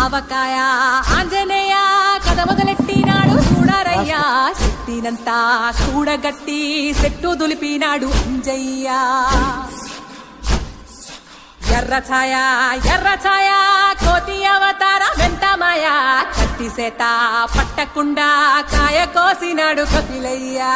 ఆవకాయ ఆంజనేయ కథ మొదలెట్టినాడు చూడరయ్యా శక్తినంతా కూడగట్టి చెట్టు దులిపినాడు అంజయ్య ఎర్ర ఛాయ కోతి అవతార వెంటమాయ కత్తి సేత పట్టకుండా కాయ కోసినాడు కపిలయ్యా